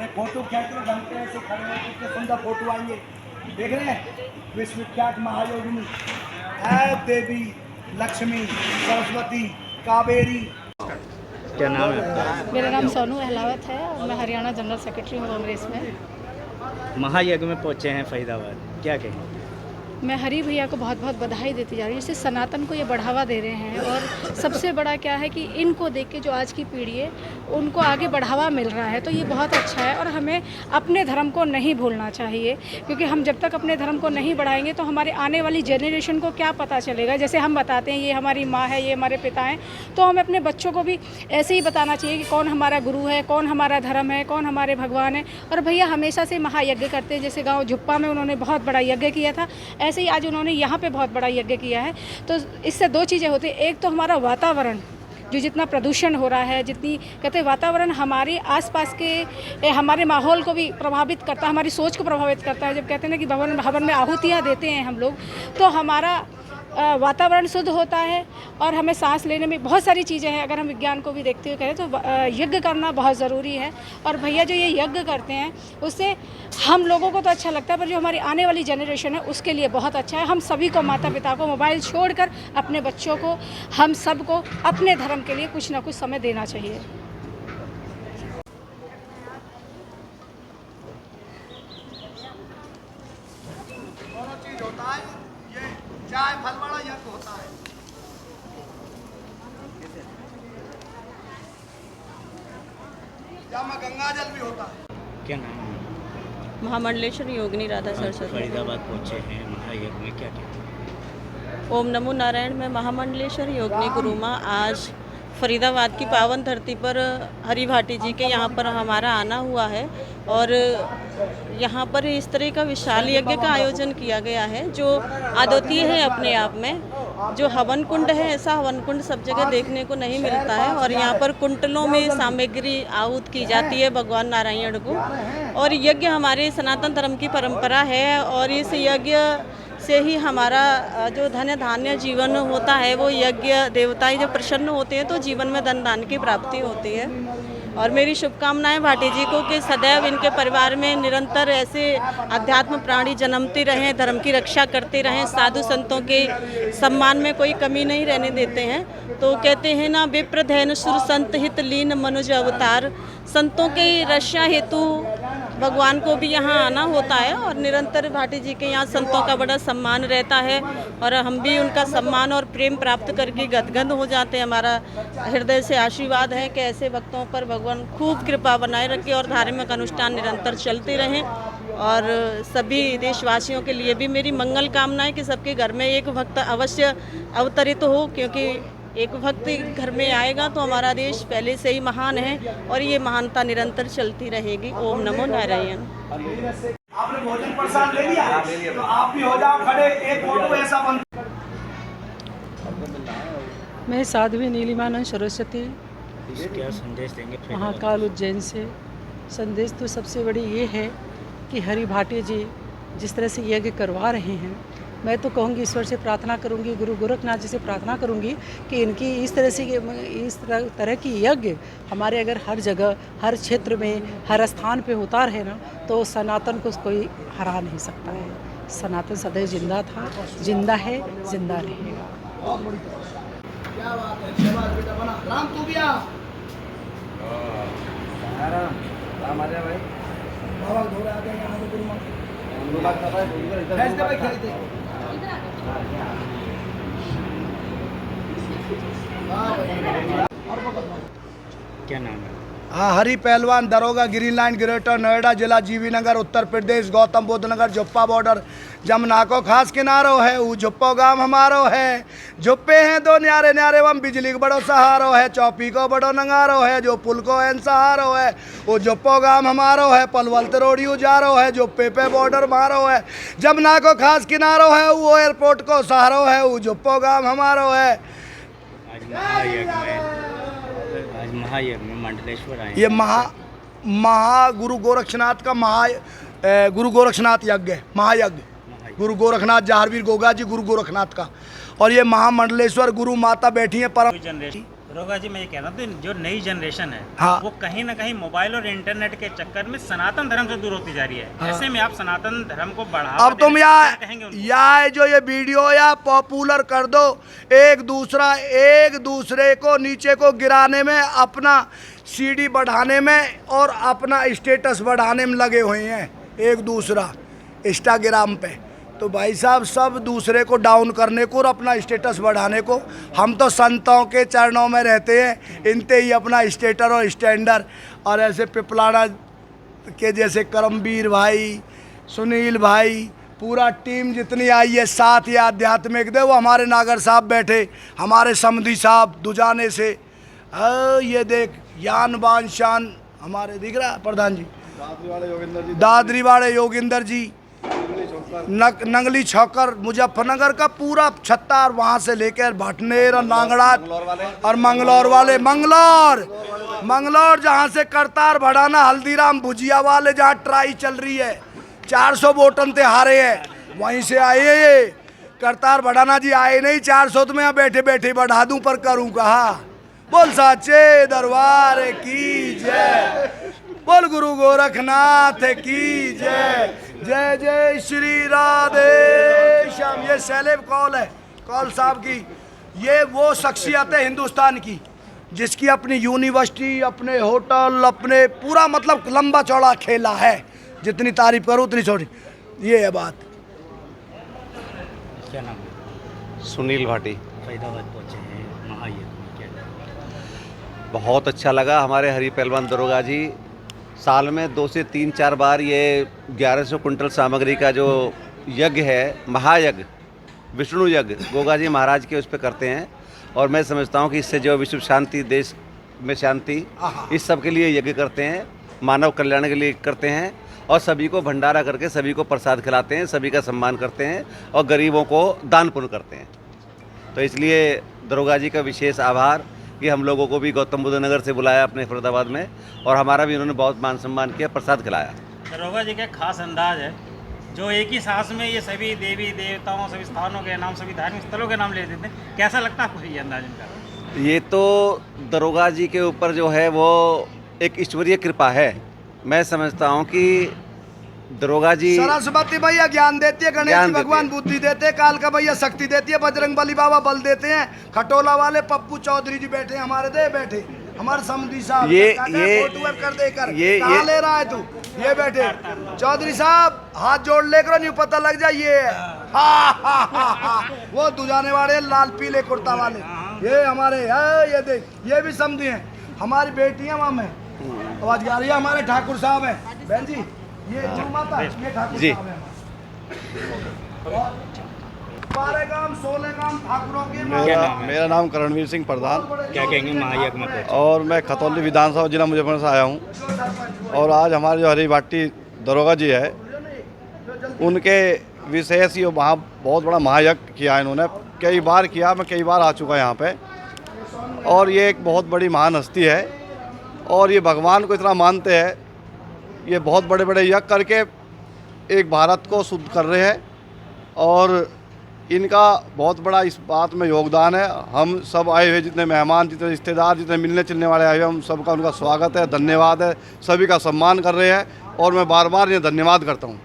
एक फोटो खींच लो, घंटे से खड़े हो, कितने सुंदर फोटो आएंगे। देख रहे हैं विश्वविख्यात महायोगिनी है देवी लक्ष्मी सरस्वती कावेरी। क्या नाम है आपका? मेरा नाम सोनू अहलावत है और मैं हरियाणा जनरल सेक्रेटरी हूँ कांग्रेस में। महायज्ञ में पहुंचे हैं फरीदाबाद, क्या कहें? मैं हरी भैया को बहुत बहुत बधाई देती जा रही हूँ। इससे सनातन को ये बढ़ावा दे रहे हैं और सबसे बड़ा क्या है कि इनको देख के जो आज की पीढ़ी है उनको आगे बढ़ावा मिल रहा है, तो ये बहुत अच्छा है। और हमें अपने धर्म को नहीं भूलना चाहिए, क्योंकि हम जब तक अपने धर्म को नहीं बढ़ाएंगे तो हमारे आने वाली जनरेशन को क्या पता चलेगा। जैसे हम बताते हैं ये हमारी माँ है, ये हमारे पिता हैं, तो हमें अपने बच्चों को भी ऐसे ही बताना चाहिए कि कौन हमारा गुरु है, कौन हमारा धर्म है, कौन हमारे भगवान है। और भैया हमेशा से महायज्ञ करते हैं, जैसे गाँव झुप्पा में उन्होंने बहुत बड़ा यज्ञ किया था, ऐसे ही आज उन्होंने यहाँ पे बहुत बड़ा यज्ञ किया है। तो इससे दो चीज़ें होती हैं, एक तो हमारा वातावरण जो जितना प्रदूषण हो रहा है, जितनी कहते हैं वातावरण हमारे आसपास के हमारे माहौल को भी प्रभावित करता है, हमारी सोच को प्रभावित करता है। जब कहते हैं ना कि हवन में आहुतियाँ देते हैं हम लोग, तो हमारा वातावरण शुद्ध होता है और हमें सांस लेने में बहुत सारी चीज़ें हैं। अगर हम विज्ञान को भी देखते हुए कहें तो यज्ञ करना बहुत ज़रूरी है। और भैया जो ये यज्ञ करते हैं उससे हम लोगों को तो अच्छा लगता है, पर जो हमारी आने वाली जनरेशन है उसके लिए बहुत अच्छा है। हम सभी को, माता पिता को मोबाइल छोड़कर अपने बच्चों को, हम सबको अपने धर्म के लिए कुछ ना कुछ समय देना चाहिए। चाय फल वाला यज्ञ होता है। या में गंगा जल भी होता है। क्या नाम है? महामंडलेश्वर योगिनी राधा सरस्वती। फरीदाबाद पहुंचे हैं महायज्ञ में, क्या कहें? ओम नमो नारायण में महामंडलेश्वर योगिनी गुरु माँ आज फरीदाबाद की पावन धरती पर हरि भाटी जी के यहाँ पर हमारा आना हुआ है और यहाँ पर इस तरह का विशाल यज्ञ का आयोजन किया गया है जो अद्वितीय है अपने आप में। जो हवन कुंड है, ऐसा हवन कुंड सब जगह देखने को नहीं मिलता है और यहाँ पर कुंडलों में सामग्री आहूत की जाती है भगवान नारायण को। और यज्ञ हमारे सनातन धर्म की परंपरा है और इस यज्ञ से ही हमारा जो धन्य धान्य जीवन होता है, वो यज्ञ देवताएं जब प्रसन्न होते हैं तो जीवन में धन धान्य की प्राप्ति होती है। और मेरी शुभकामनाएं भाटी जी को कि सदैव इनके परिवार में निरंतर ऐसे अध्यात्म प्राणी जन्मते रहें, धर्म की रक्षा करते रहें, साधु संतों के सम्मान में कोई कमी नहीं रहने देते हैं। तो कहते हैं ना, विप्रधैन सुर संत हित लीन मनुज अवतार। संतों की रक्षा हेतु भगवान को भी यहाँ आना होता है और निरंतर भाटी जी के यहाँ संतों का बड़ा सम्मान रहता है और हम भी उनका सम्मान और प्रेम प्राप्त करके गदगद हो जाते हैं। हमारा हृदय से आशीर्वाद है कि ऐसे भक्तों पर भगवान खूब कृपा बनाए रखे और धार्मिक अनुष्ठान निरंतर चलते रहें। और सभी देशवासियों के लिए भी मेरी मंगल कामना है कि सबके घर में एक भक्त अवश्य अवतरित हो, क्योंकि एक भक्त घर में आएगा तो हमारा देश पहले से ही महान है और ये महानता निरंतर चलती रहेगी। ओम नमो नारायण। आपने भोजन प्रसाद ले लिया, तो आप भी हो जाओ खड़े, एक फोटो ऐसा बन। मैं साध्वी नीलिमानंद सरस्वती, क्या संदेश देंगे महाकाल उज्जैन से। संदेश तो सबसे बड़ी ये है कि हरि भाटी जी जिस तरह से यज्ञ करवा रहे हैं, मैं तो कहूँगी, ईश्वर से प्रार्थना करूँगी, गुरु गोरखनाथ जी से प्रार्थना करूँगी कि इनकी इस तरह की यज्ञ हमारे अगर हर जगह, हर क्षेत्र में, हर स्थान पे होता रहे ना, तो सनातन को कोई हरा नहीं सकता है। सनातन सदैव जिंदा था, जिंदा है, जिंदा रहेगा। क्या बात है, शाबाश बेटा, बना। राम तू भी आ। राम आ जा भाई। बाबा घोड़े आ गए यहाँ पे गुरु माँ। खेच दे भाई, खेच दे। क्या नाम है? हाँ, हरी पहलवान, दरोगा, ग्रीन लाइन, ग्रेटर नोएडा जिला, जीवी नगर, उत्तर प्रदेश, गौतम बुद्ध नगर, झुप्पा बॉर्डर, जमुना को खास किनारो है, वो झुप्पो गांव हमारो है। झुप्पे हैं दो न्यारे न्यारे, वम बिजली को बड़ो सहारो है, चौपी को बड़ो नंगारो है, जो पुल को एन सहारो है, वो झुप्पो गांव हमारो है। पलवल तरोड़ी उजारो है, झुप्पे पे बॉर्डर मारो है, जमुना को खास किनारो है, वो एयरपोर्ट को सहारो है, वो झुप्पो गांव हमारो है। आज महायज्ञ में मंडलेश्वर आए। ये गुरु गोरक्षनाथ का गुरु गोरक्षनाथ यज्ञ है, महायज्ञ। गुरु गोरखनाथ जहारवीर गोगा जी गुरु गोरखनाथ का। और ये महामंडलेश्वर गुरु माता बैठी हैं परम। जनरेशन रोगा जी, मैं ये कह रहा हूँ जो नई जनरेशन है हाँ। वो कहीं ना कहीं मोबाइल और इंटरनेट के चक्कर में सनातन धर्म से दूर होती जा रही है। हाँ। ऐसे में आप सनातन धर्म को बढ़ावा अब तुम कहेंगे उनको? या जो ये वीडियो या पॉपुलर कर दो, एक दूसरे को नीचे को गिराने में, अपना सीडी बढ़ाने में और अपना स्टेटस बढ़ाने में लगे हुए हैं एक दूसरा इंस्टाग्राम पे। तो भाई साहब सब दूसरे को डाउन करने को और अपना स्टेटस बढ़ाने को। हम तो संतों के चरणों में रहते हैं, इनते ही अपना स्टेटर और स्टैंडर्ड। और ऐसे पिपलाना के जैसे करमवीर भाई, सुनील भाई, पूरा टीम जितनी आई है साथ ये आध्यात्मिक दे, वो हमारे नागर साहब बैठे, हमारे समधी साहब दुजाने से। ये देख यान बान शान हमारे दिख रहा है प्रधान जी, दादरी वाले योगिंदर जी, नंगली छौकर मुजफ्फरनगर का पूरा छत्तार, वहाँ से लेकर भटनेर और नांगड़ा और मंगलौर वाले, मंगलौर जहाँ से करतार बढ़ाना, हल्दीराम भुजिया वाले जहाँ ट्राई चल रही है, 400 वोटन ते हारे हैं, वहीं से आए ये करतार बढ़ाना जी। आए नहीं 400 तो मैं यहाँ बैठे बैठे बढ़ा दूं, पर करूं कहा। बोल साचे दरबार की जय, बोल गुरु गोरखनाथ की जय, जय जय श्री राधे श्याम। ये सेलेब कॉल है, कॉल साहब की। ये वो शख्सियत है हिंदुस्तान की जिसकी अपनी यूनिवर्सिटी, अपने होटल, अपने पूरा मतलब लंबा चौड़ा खेला है। जितनी तारीफ करूँ उतनी छोटी। ये है बात। क्या नाम है? सुनील भाटी। फरीदाबाद पहुँचे हैं महायज्ञ में, क्या बहुत अच्छा लगा। हमारे हरि पहलवान दरोगा जी साल में 2 से 3-4 बार ये 1100 कुंटल सामग्री का जो यज्ञ है, महायज्ञ, विष्णु यज्ञ गोगा जी महाराज के उस पर करते हैं। और मैं समझता हूँ कि इससे जो विश्व शांति, देश में शांति, इस सब के लिए यज्ञ करते हैं, मानव कल्याण के लिए करते हैं। और सभी को भंडारा करके सभी को प्रसाद खिलाते हैं, सभी का सम्मान करते हैं और गरीबों को दान पुण्य करते हैं। तो इसलिए दरोगा जी का विशेष आभार कि हम लोगों को भी गौतम बुद्ध नगर से बुलाया अपने फरीदाबाद में, और हमारा भी उन्होंने बहुत मान सम्मान किया, प्रसाद खिलाया। दरोगा जी का खास अंदाज है जो एक ही सांस में ये सभी देवी देवताओं, सभी स्थानों के नाम, सभी धार्मिक स्थलों के नाम ले देते हैं। कैसा लगता है आपको ये अंदाज इनका? ये तो दरोगा जी के ऊपर जो है वो एक ईश्वरीय कृपा है। मैं समझता हूँ कि दरोगा जी, सरस्वती भैया ज्ञान देती है, गणेश जी भगवान बुद्धि देते हैं, काल का भैया शक्ति देती है, बजरंग बली बाबा बल देते हैं, खटोला वाले पप्पू चौधरी जी बैठे हैं हमारे, दे बैठे हमारे समधी साहब। ये कर देकर कहाँ ले रहा है तू? ये बैठे चौधरी साहब, हाथ जोड़ लेकर नहीं पता लग जाए। ये वो दुजाने वाले लाल पीले कुर्ता वाले, ये हमारे ये देख, ये भी समझी हैं हमारी बेटियां। वहाँ में आवाज गा रही है, हमारे ठाकुर साहब हैं बहन जी, ये गुरु माता, ये ठाकुर जी। साहब हैं। 12 गांव 16 गांव ठाकुरों के। मेरा नाम करणवीर सिंह प्रधान, क्या कहेंगे महायज्ञ में पहुँचे? और मैं खतौली विधानसभा जिला मुजफ्फरनगर से आया हूँ। और आज हमारे जो हरी भाटी दरोगा जी है, उनके विशेष ही वहाँ बहुत बड़ा महायज्ञ किया है इन्होंने, कई बार किया, मैं कई बार आ चुका यहाँ पे। और ये एक बहुत बड़ी महान हस्ती है और ये भगवान को इतना मानते हैं, ये बहुत बड़े बड़े यज्ञ करके एक भारत को शुद्ध कर रहे हैं। और इनका बहुत बड़ा इस बात में योगदान है। हम सब आए हुए जितने मेहमान, जितने रिश्तेदार, जितने मिलने चलने वाले आए हुए, हम सबका उनका स्वागत है, धन्यवाद है, सभी का सम्मान कर रहे हैं। और मैं बार बार ये धन्यवाद करता हूँ।